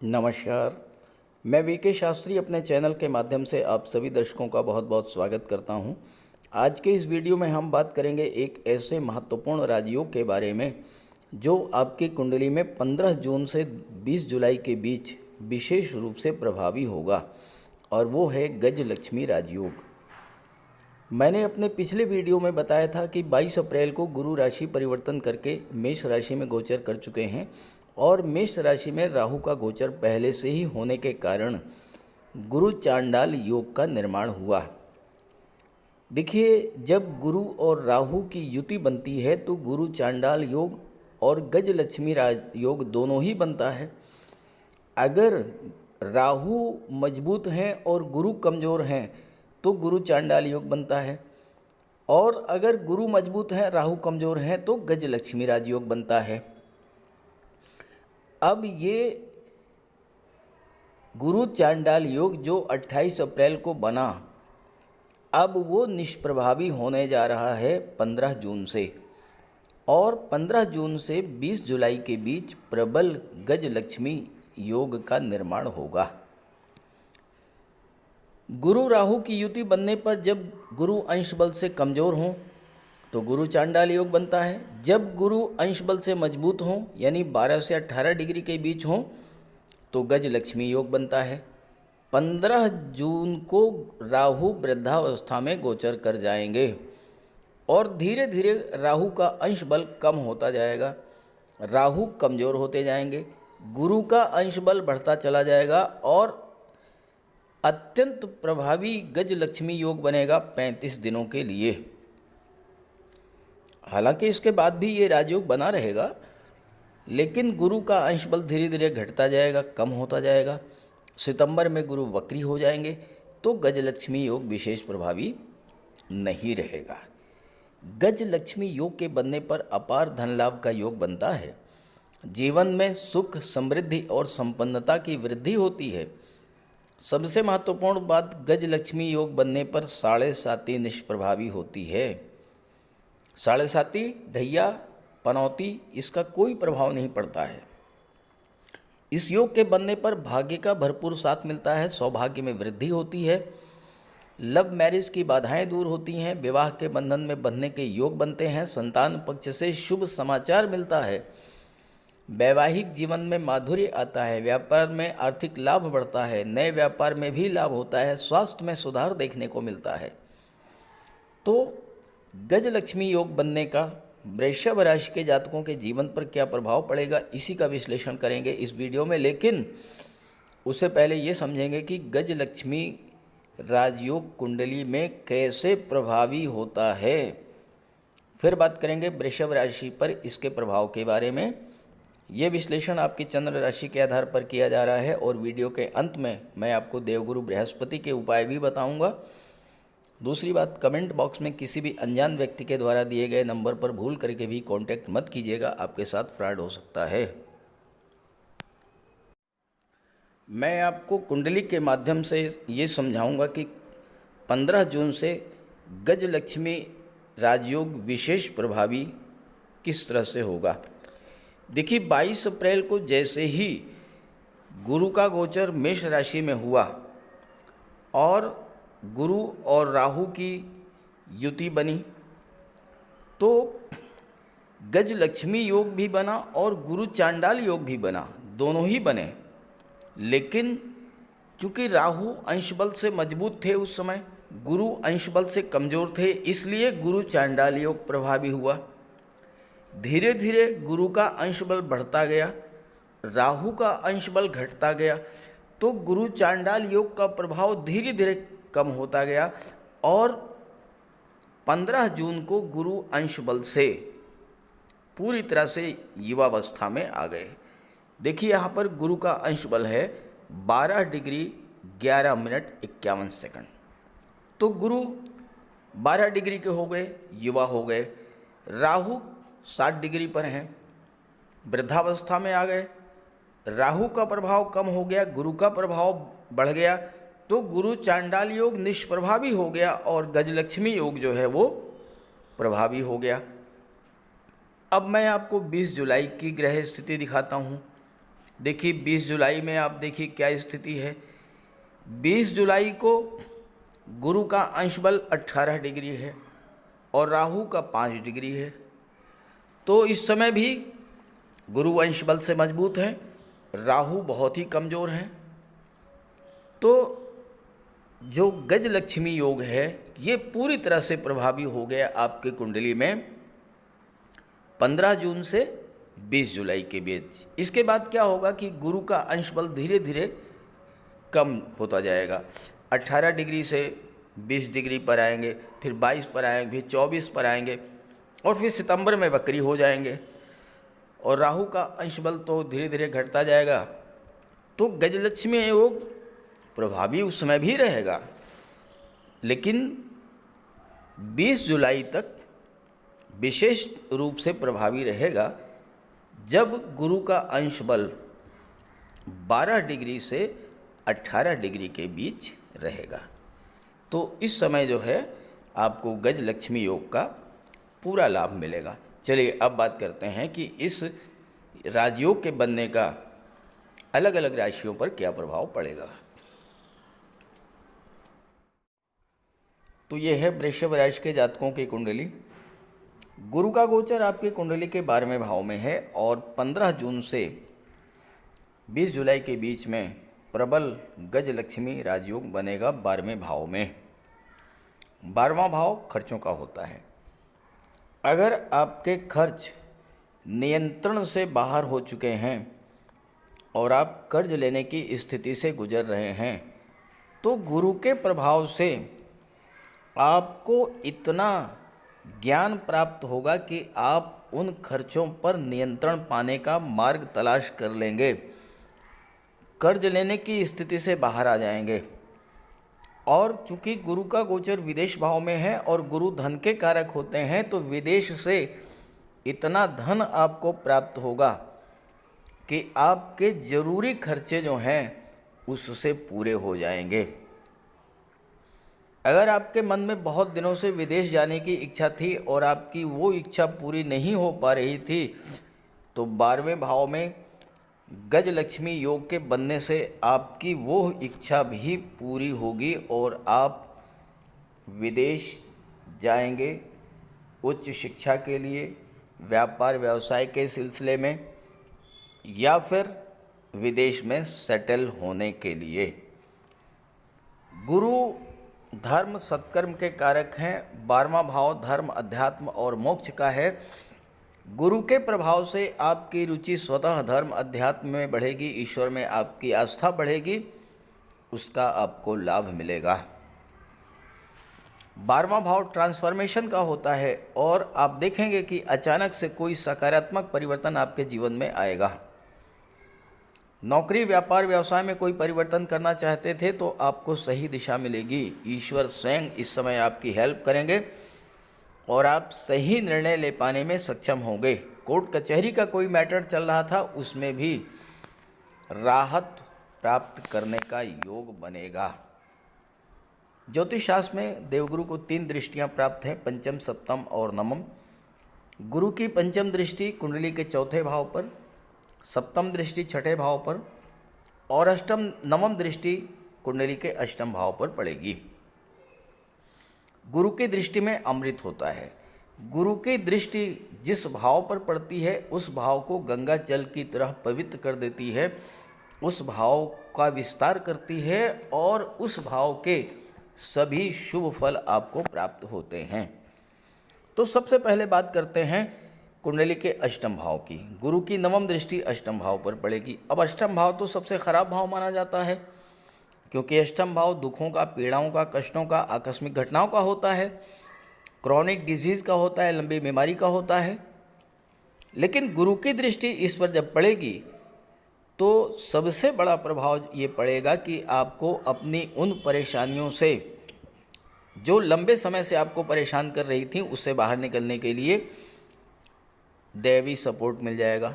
नमस्कार। मैं वीके शास्त्री अपने चैनल के माध्यम से आप सभी दर्शकों का बहुत बहुत स्वागत करता हूं। आज के इस वीडियो में हम बात करेंगे एक ऐसे महत्वपूर्ण राजयोग के बारे में जो आपकी कुंडली में 15 जून से 20 जुलाई के बीच विशेष रूप से प्रभावी होगा, और वो है गजलक्ष्मी राजयोग। मैंने अपने पिछले वीडियो में बताया था कि 22 अप्रैल को गुरु राशि परिवर्तन करके मेष राशि में गोचर कर चुके हैं, और मेष राशि में राहु का गोचर पहले से ही होने के कारण गुरु चांडाल योग का निर्माण हुआ। देखिए, जब गुरु और राहु की युति बनती है तो गुरु चांडाल योग और गजलक्ष्मी राज योग दोनों ही बनता है। अगर राहु मजबूत हैं और गुरु कमज़ोर हैं तो गुरु चांडाल योग बनता है, और अगर गुरु मजबूत हैं राहु कमज़ोर हैं तो गजलक्ष्मी राजयोग बनता है। अब ये गुरु चांडाल योग जो 28 अप्रैल को बना, अब वो निष्प्रभावी होने जा रहा है 15 जून से, और 15 जून से 20 जुलाई के बीच प्रबल गजलक्ष्मी योग का निर्माण होगा। गुरु राहु की युति बनने पर जब गुरु अंश बल से कमज़ोर हों तो गुरु चांडाल योग बनता है। जब गुरु अंश बल से मजबूत हों यानी 12 से 18 डिग्री के बीच हों तो गजलक्ष्मी योग बनता है। 15 जून को राहु वृद्धावस्था में गोचर कर जाएंगे और धीरे धीरे राहु का अंश बल कम होता जाएगा, राहु कमज़ोर होते जाएंगे, गुरु का अंश बल बढ़ता चला जाएगा और अत्यंत प्रभावी गजलक्ष्मी योग बनेगा 35 दिनों के लिए। हालांकि इसके बाद भी ये राजयोग बना रहेगा, लेकिन गुरु का अंश बल धीरे धीरे घटता जाएगा, कम होता जाएगा। सितंबर में गुरु वक्री हो जाएंगे तो गजलक्ष्मी योग विशेष प्रभावी नहीं रहेगा। गजलक्ष्मी योग के बनने पर अपार धन लाभ का योग बनता है। जीवन में सुख, समृद्धि और संपन्नता की वृद्धि होती है। सबसे महत्वपूर्ण बात, गजलक्ष्मी योग बनने पर 7.5 निष्प्रभावी होती है। 7.5 ढैया पनौती इसका कोई प्रभाव नहीं पड़ता है। इस योग के बनने पर भाग्य का भरपूर साथ मिलता है, सौभाग्य में वृद्धि होती है, लव मैरिज की बाधाएं दूर होती हैं, विवाह के बंधन में बंधने के योग बनते हैं, संतान पक्ष से शुभ समाचार मिलता है, वैवाहिक जीवन में माधुर्य आता है, व्यापार में आर्थिक लाभ बढ़ता है, नए व्यापार में भी लाभ होता है, स्वास्थ्य में सुधार देखने को मिलता है। तो गजलक्ष्मी योग बनने का वृषभ राशि के जातकों के जीवन पर क्या प्रभाव पड़ेगा, इसी का विश्लेषण करेंगे इस वीडियो में। लेकिन उससे पहले ये समझेंगे कि गजलक्ष्मी राजयोग कुंडली में कैसे प्रभावी होता है। फिर बात करेंगे वृषभ राशि पर इसके प्रभाव के बारे में। ये विश्लेषण आपकी चंद्र राशि के आधार पर किया जा रहा है, और वीडियो के अंत में मैं आपको देवगुरु बृहस्पति के उपाय भी बताऊंगा। दूसरी बात, कमेंट बॉक्स में किसी भी अनजान व्यक्ति के द्वारा दिए गए नंबर पर भूल करके भी कांटेक्ट मत कीजिएगा, आपके साथ फ्रॉड हो सकता है। मैं आपको कुंडली के माध्यम से ये समझाऊंगा कि 15 जून से गजलक्ष्मी राजयोग विशेष प्रभावी किस तरह से होगा। देखिए, 22 अप्रैल को जैसे ही गुरु का गोचर मेष राशि में हुआ और गुरु और राहु की युति बनी, तो गजलक्ष्मी योग भी बना और गुरु चांडाल योग भी बना, दोनों ही बने। लेकिन चूंकि राहु अंश बल से मजबूत थे उस समय, गुरु अंश बल से कमज़ोर थे, इसलिए गुरु चांडाल योग प्रभावी हुआ। धीरे धीरे गुरु का अंश बल बढ़ता गया, राहु का अंश बल घटता गया, तो गुरु चांडाल योग का प्रभाव धीरे धीरे कम होता गया, और 15 जून को गुरु अंश बल से पूरी तरह से युवावस्था में आ गए। देखिए, यहाँ पर गुरु का अंश बल है 12 डिग्री 11 मिनट 51 सेकंड। तो गुरु 12 डिग्री के हो गए, युवा हो गए। राहु 60 डिग्री पर हैं, वृद्धावस्था में आ गए। राहु का प्रभाव कम हो गया, गुरु का प्रभाव बढ़ गया, तो गुरु चांडाल योग निष्प्रभावी हो गया और गजलक्ष्मी योग जो है वो प्रभावी हो गया। अब मैं आपको 20 जुलाई की ग्रह स्थिति दिखाता हूँ। देखिए 20 जुलाई में आप देखिए क्या स्थिति है। 20 जुलाई को गुरु का अंश बल 18 डिग्री है और राहु का 5 डिग्री है। तो इस समय भी गुरु अंश बल से मजबूत है, राहु बहुत ही कमज़ोर हैं। तो जो गजलक्ष्मी योग है ये पूरी तरह से प्रभावी हो गया आपकी कुंडली में 15 जून से 20 जुलाई के बीच। इसके बाद क्या होगा कि गुरु का अंश बल धीरे धीरे कम होता जाएगा। 18 डिग्री से 20 डिग्री पर आएंगे, फिर 22 पर आएंगे, फिर 24 पर आएंगे और फिर सितंबर में वक्री हो जाएंगे। और राहु का अंश बल तो धीरे धीरे घटता जाएगा। तो गजलक्ष्मी योग प्रभावी उस समय भी रहेगा, लेकिन 20 जुलाई तक विशेष रूप से प्रभावी रहेगा जब गुरु का अंश बल 12 डिग्री से 18 डिग्री के बीच रहेगा। तो इस समय जो है आपको गजलक्ष्मी योग का पूरा लाभ मिलेगा। चलिए अब बात करते हैं कि इस राजयोग के बनने का अलग अलग राशियों पर क्या प्रभाव पड़ेगा। तो ये है वृषभ राशि के जातकों की कुंडली। गुरु का गोचर आपकी कुंडली के 12वें भाव में है और 15 जून से 20 जुलाई के बीच में प्रबल गजलक्ष्मी राजयोग बनेगा 12वें भाव में। 12वां भाव खर्चों का होता है। अगर आपके खर्च नियंत्रण से बाहर हो चुके हैं और आप कर्ज लेने की स्थिति से गुजर रहे हैं तो गुरु के प्रभाव से आपको इतना ज्ञान प्राप्त होगा कि आप उन खर्चों पर नियंत्रण पाने का मार्ग तलाश कर लेंगे, कर्ज लेने की स्थिति से बाहर आ जाएंगे। और चूंकि गुरु का गोचर विदेश भाव में है और गुरु धन के कारक होते हैं तो विदेश से इतना धन आपको प्राप्त होगा कि आपके ज़रूरी खर्चे जो हैं उससे पूरे हो जाएंगे। अगर आपके मन में बहुत दिनों से विदेश जाने की इच्छा थी और आपकी वो इच्छा पूरी नहीं हो पा रही थी तो 12वें भाव में गजलक्ष्मी योग के बनने से आपकी वो इच्छा भी पूरी होगी और आप विदेश जाएंगे उच्च शिक्षा के लिए, व्यापार व्यवसाय के सिलसिले में या फिर विदेश में सेटल होने के लिए। गुरु धर्म सत्कर्म के कारक हैं। 12वां भाव धर्म, अध्यात्म और मोक्ष का है। गुरु के प्रभाव से आपकी रुचि स्वतः धर्म अध्यात्म में बढ़ेगी, ईश्वर में आपकी आस्था बढ़ेगी, उसका आपको लाभ मिलेगा। 12वां भाव ट्रांसफॉर्मेशन का होता है और आप देखेंगे कि अचानक से कोई सकारात्मक परिवर्तन आपके जीवन में आएगा। नौकरी, व्यापार, व्यवसाय में कोई परिवर्तन करना चाहते थे तो आपको सही दिशा मिलेगी। ईश्वर स्वयं इस समय आपकी हेल्प करेंगे और आप सही निर्णय ले पाने में सक्षम होंगे। कोर्ट कचहरी का कोई मैटर चल रहा था उसमें भी राहत प्राप्त करने का योग बनेगा। ज्योतिष शास्त्र में देवगुरु को 3 दृष्टियां प्राप्त हैं, पंचम, सप्तम और नवम। गुरु की पंचम दृष्टि कुंडली के 4थे भाव पर, सप्तम दृष्टि 6ठे भाव पर और नवम दृष्टि कुंडली के 8वें भाव पर पड़ेगी। गुरु की दृष्टि में अमृत होता है। गुरु की दृष्टि जिस भाव पर पड़ती है उस भाव को गंगा जल की तरह पवित्र कर देती है, उस भाव का विस्तार करती है और उस भाव के सभी शुभ फल आपको प्राप्त होते हैं। तो सबसे पहले बात करते हैं कुंडली के 8वें भाव की। गुरु की नवम दृष्टि 8वें भाव पर पड़ेगी। अब 8वां भाव तो सबसे खराब भाव माना जाता है क्योंकि 8वां भाव दुखों का, पीड़ाओं का, कष्टों का, आकस्मिक घटनाओं का होता है, क्रॉनिक डिजीज़ का होता है, लंबी बीमारी का होता है। लेकिन गुरु की दृष्टि इस पर जब पड़ेगी तो सबसे बड़ा प्रभाव ये पड़ेगा कि आपको अपनी उन परेशानियों से जो लंबे समय से आपको परेशान कर रही थी उससे बाहर निकलने के लिए दैवी सपोर्ट मिल जाएगा।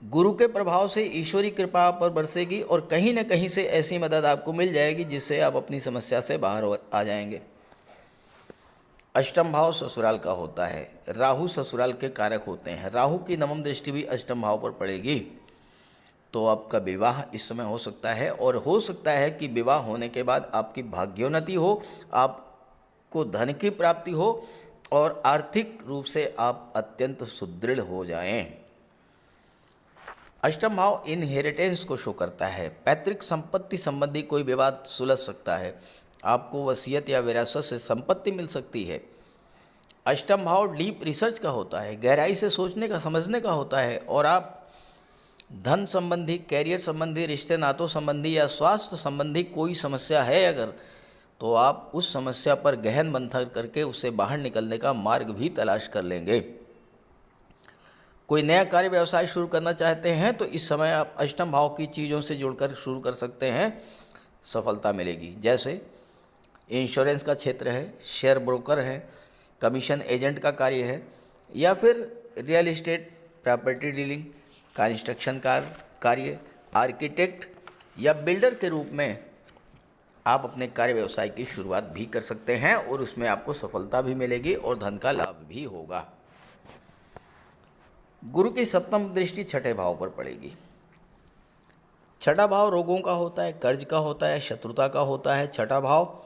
गुरु के प्रभाव से ईश्वरी कृपा पर बरसेगी और कहीं न कहीं से ऐसी मदद आपको मिल जाएगी जिससे आप अपनी समस्या से बाहर आ जाएंगे। 8वां भाव ससुराल का होता है। राहु ससुराल के कारक होते हैं। राहु की नवम दृष्टि भी 8वें भाव पर पड़ेगी। तो आपका विवाह इस समय हो सकता है, और हो सकता है कि विवाह होने के बाद आपकी भाग्योन्नति हो, आपको धन की प्राप्ति हो और आर्थिक रूप से आप अत्यंत सुदृढ़ हो जाएं। अष्टम भाव इनहेरिटेंस को शो करता है। पैतृक संपत्ति संबंधी कोई विवाद सुलझ सकता है, आपको वसीयत या विरासत से संपत्ति मिल सकती है। अष्टम भाव डीप रिसर्च का होता है, गहराई से सोचने का, समझने का होता है, और आप धन संबंधी, कैरियर संबंधी, रिश्ते नातों संबंधी या स्वास्थ्य संबंधी कोई समस्या है अगर, तो आप उस समस्या पर गहन मंथन करके उससे बाहर निकलने का मार्ग भी तलाश कर लेंगे। कोई नया कार्य व्यवसाय शुरू करना चाहते हैं तो इस समय आप अष्टम भाव की चीज़ों से जुड़कर शुरू कर सकते हैं, सफलता मिलेगी। जैसे इंश्योरेंस का क्षेत्र है, शेयर ब्रोकर है, कमीशन एजेंट का कार्य है, या फिर real estate, property dealing, construction कार्य, आर्किटेक्ट या बिल्डर के रूप में आप अपने कार्य व्यवसाय की शुरुआत भी कर सकते हैं और उसमें आपको सफलता भी मिलेगी और धन का लाभ भी होगा। गुरु की सप्तम दृष्टि छठे भाव पर पड़ेगी। छठा भाव रोगों का होता है, कर्ज का होता है, शत्रुता का होता है। छठा भाव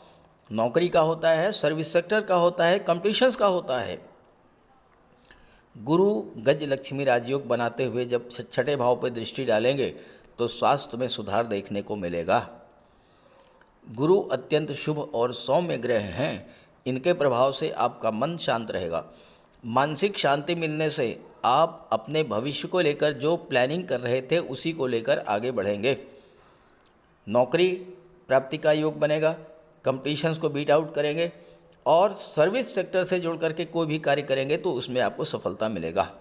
नौकरी का होता है, सर्विस सेक्टर का होता है, कंपटीशंस का होता है। गुरु गज लक्ष्मी राजयोग बनाते हुए जब छठे भाव पर दृष्टि डालेंगे तो स्वास्थ्य में सुधार देखने को मिलेगा। गुरु अत्यंत शुभ और सौम्य ग्रह हैं, इनके प्रभाव से आपका मन शांत रहेगा। मानसिक शांति मिलने से आप अपने भविष्य को लेकर जो प्लानिंग कर रहे थे उसी को लेकर आगे बढ़ेंगे। नौकरी प्राप्ति का योग बनेगा, कंपटीशंस को बीट आउट करेंगे और सर्विस सेक्टर से जुड़ करके कोई भी कार्य करेंगे तो उसमें आपको सफलता मिलेगा।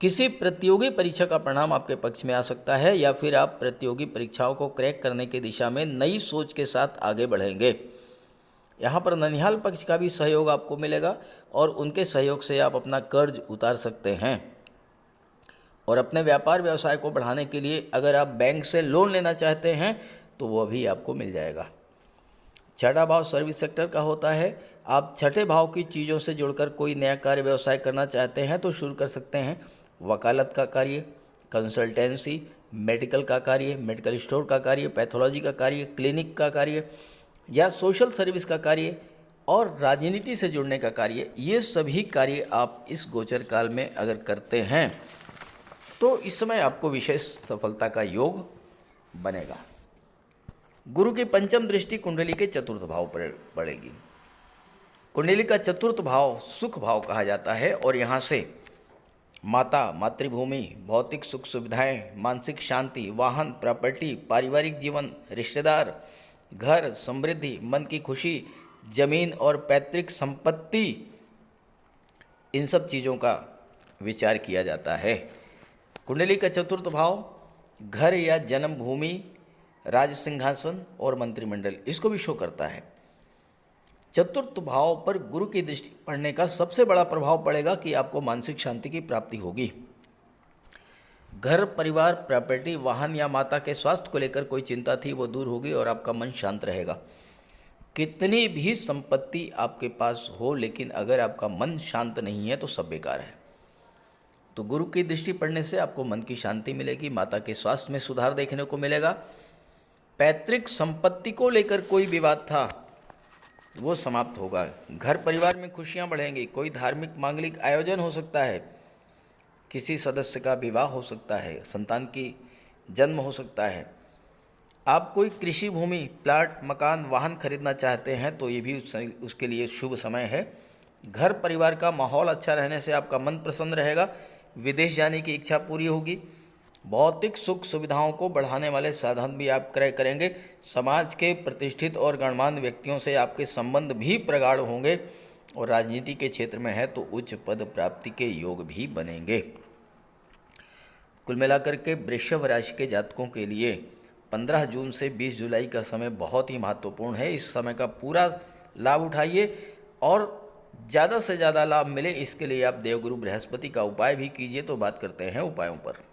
किसी प्रतियोगी परीक्षा का परिणाम आपके पक्ष में आ सकता है या फिर आप प्रतियोगी परीक्षाओं को क्रैक करने की दिशा में नई सोच के साथ आगे बढ़ेंगे। यहाँ पर ननिहाल पक्ष का भी सहयोग आपको मिलेगा और उनके सहयोग से आप अपना कर्ज उतार सकते हैं। और अपने व्यापार व्यवसाय को बढ़ाने के लिए अगर आप बैंक से लोन लेना चाहते हैं तो वह भी आपको मिल जाएगा। छठा भाव सर्विस सेक्टर का होता है। आप छठे भाव की चीज़ों से जुड़कर कोई नया कार्य व्यवसाय करना चाहते हैं तो शुरू कर सकते हैं। वकालत का कार्य, कंसल्टेंसी, मेडिकल का कार्य, मेडिकल स्टोर का कार्य, पैथोलॉजी का कार्य, क्लिनिक का कार्य या सोशल सर्विस का कार्य और राजनीति से जुड़ने का कार्य, ये सभी कार्य आप इस गोचर काल में अगर करते हैं तो इस समय आपको विशेष सफलता का योग बनेगा। गुरु की पंचम दृष्टि कुंडली के चतुर्थ भाव पर पड़ेगी। कुंडली का चतुर्थ भाव सुख भाव कहा जाता है और यहाँ से माता, मातृभूमि, भौतिक सुख सुविधाएं, मानसिक शांति, वाहन, प्रॉपर्टी, पारिवारिक जीवन, रिश्तेदार, घर, समृद्धि, मन की खुशी, जमीन और पैतृक संपत्ति, इन सब चीज़ों का विचार किया जाता है। कुंडली का चतुर्थ भाव घर या जन्म भूमि, राज सिंहासन और मंत्रिमंडल, इसको भी शो करता है। चतुर्थ भाव पर गुरु की दृष्टि पड़ने का सबसे बड़ा प्रभाव पड़ेगा कि आपको मानसिक शांति की प्राप्ति होगी। घर, परिवार, प्रॉपर्टी, वाहन या माता के स्वास्थ्य को लेकर कोई चिंता थी वो दूर होगी और आपका मन शांत रहेगा। कितनी भी संपत्ति आपके पास हो लेकिन अगर आपका मन शांत नहीं है तो सब बेकार है। तो गुरु की दृष्टि पड़ने से आपको मन की शांति मिलेगी, माता के स्वास्थ्य में सुधार देखने को मिलेगा। पैतृक संपत्ति को लेकर कोई विवाद था वो समाप्त होगा। घर परिवार में खुशियां बढ़ेंगी। कोई धार्मिक मांगलिक आयोजन हो सकता है, किसी सदस्य का विवाह हो सकता है, संतान की जन्म हो सकता है। आप कोई कृषि भूमि, प्लाट, मकान, वाहन खरीदना चाहते हैं तो ये भी उसके लिए शुभ समय है। घर परिवार का माहौल अच्छा रहने से आपका मन प्रसन्न रहेगा। विदेश जाने की इच्छा पूरी होगी। भौतिक सुख सुविधाओं को बढ़ाने वाले साधन भी आप क्रय करेंगे। समाज के प्रतिष्ठित और गणमान्य व्यक्तियों से आपके संबंध भी प्रगाढ़ होंगे और राजनीति के क्षेत्र में है तो उच्च पद प्राप्ति के योग भी बनेंगे। कुल मिलाकर के वृषभ राशि के जातकों के लिए 15 जून से 20 जुलाई का समय बहुत ही महत्वपूर्ण है। इस समय का पूरा लाभ उठाइए और ज़्यादा से ज़्यादा लाभ मिले इसके लिए आप देवगुरु बृहस्पति का उपाय भी कीजिए। तो बात करते हैं उपायों पर।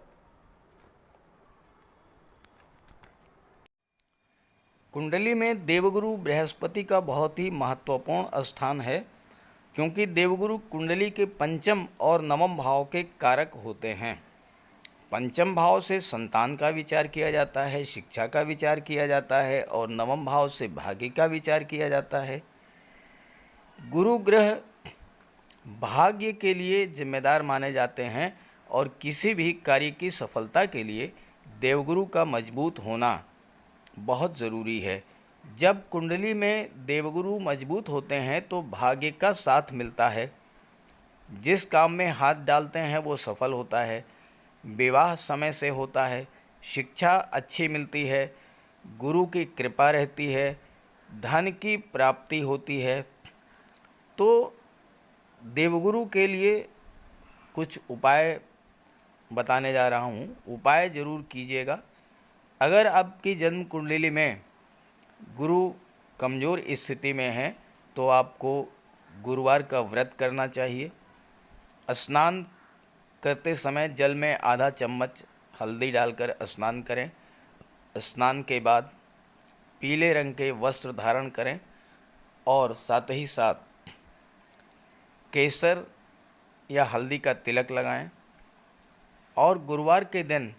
कुंडली में देवगुरु बृहस्पति का बहुत ही महत्वपूर्ण स्थान है क्योंकि देवगुरु कुंडली के पंचम और नवम भाव के कारक होते हैं। पंचम भाव से संतान का विचार किया जाता है, शिक्षा का विचार किया जाता है और नवम भाव से भाग्य का विचार किया जाता है। गुरु ग्रह भाग्य के लिए जिम्मेदार माने जाते हैं और किसी भी कार्य की सफलता के लिए देवगुरु का मजबूत होना बहुत ज़रूरी है। जब कुंडली में देवगुरु मजबूत होते हैं तो भाग्य का साथ मिलता है, जिस काम में हाथ डालते हैं वो सफल होता है, विवाह समय से होता है, शिक्षा अच्छी मिलती है, गुरु की कृपा रहती है, धन की प्राप्ति होती है। तो देवगुरु के लिए कुछ उपाय बताने जा रहा हूँ, उपाय ज़रूर कीजिएगा। अगर आपकी जन्म कुंडली में गुरु कमज़ोर स्थिति में है तो आपको गुरुवार का व्रत करना चाहिए। स्नान करते समय जल में आधा चम्मच हल्दी डालकर स्नान करें। स्नान के बाद पीले रंग के वस्त्र धारण करें और साथ ही साथ केसर या हल्दी का तिलक लगाएं और गुरुवार के दिन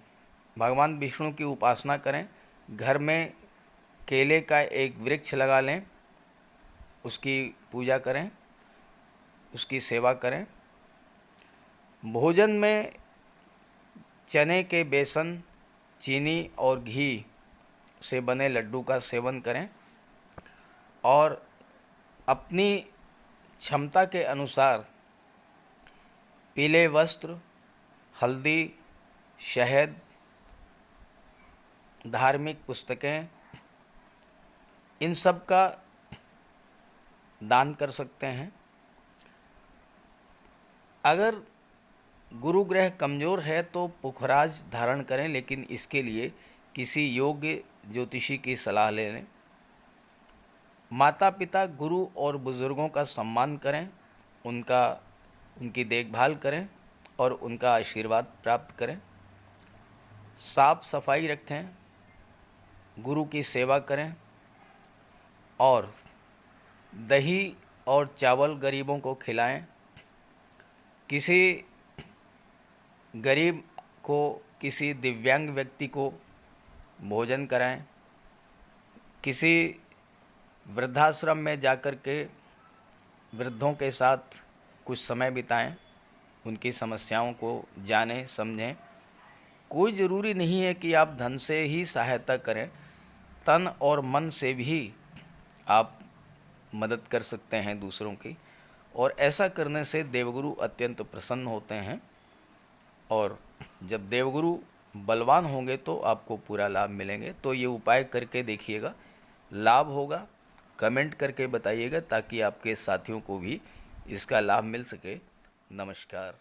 भगवान विष्णु की उपासना करें। घर में केले का एक वृक्ष लगा लें, उसकी पूजा करें, उसकी सेवा करें। भोजन में चने के बेसन, चीनी और घी से बने लड्डू का सेवन करें और अपनी क्षमता के अनुसार पीले वस्त्र, हल्दी, शहद, धार्मिक पुस्तकें, इन सब का दान कर सकते हैं। अगर गुरु ग्रह कमज़ोर है तो पुखराज धारण करें, लेकिन इसके लिए किसी योग्य ज्योतिषी की सलाह ले लें। माता पिता, गुरु और बुज़ुर्गों का सम्मान करें, उनकी देखभाल करें और उनका आशीर्वाद प्राप्त करें। साफ सफाई रखें, गुरु की सेवा करें और दही और चावल गरीबों को खिलाएं। किसी गरीब को, किसी दिव्यांग व्यक्ति को भोजन कराएं। किसी वृद्धाश्रम में जाकर के वृद्धों के साथ कुछ समय बिताएं, उनकी समस्याओं को जानें समझें। कोई ज़रूरी नहीं है कि आप धन से ही सहायता करें, तन और मन से भी आप मदद कर सकते हैं दूसरों की, और ऐसा करने से देवगुरु अत्यंत प्रसन्न होते हैं। और जब देवगुरु बलवान होंगे तो आपको पूरा लाभ मिलेंगे। तो ये उपाय करके देखिएगा, लाभ होगा। कमेंट करके बताइएगा ताकि आपके साथियों को भी इसका लाभ मिल सके। नमस्कार।